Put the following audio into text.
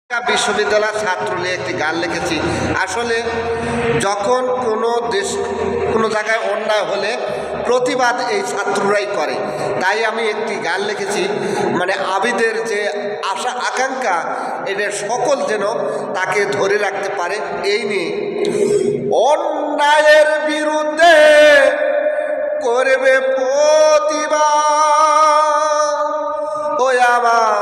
বিশ্ববিদ্যালয় ছাত্রলীগ একটি গান লিখেছি। আসলে যখন কোনো জায়গায় অন্যায় হলে প্রতিবাদ এই ছাত্ররাই করে, তাই আমি একটি গান লিখেছি। মানে আবিদের যে আশা আকাঙ্ক্ষা, এদের সকল যেন তাকে ধরে রাখতে পারে এই নিয়ে। অন্যায়ের বিরুদ্ধে করবে প্রতিবাদ, ওই আমার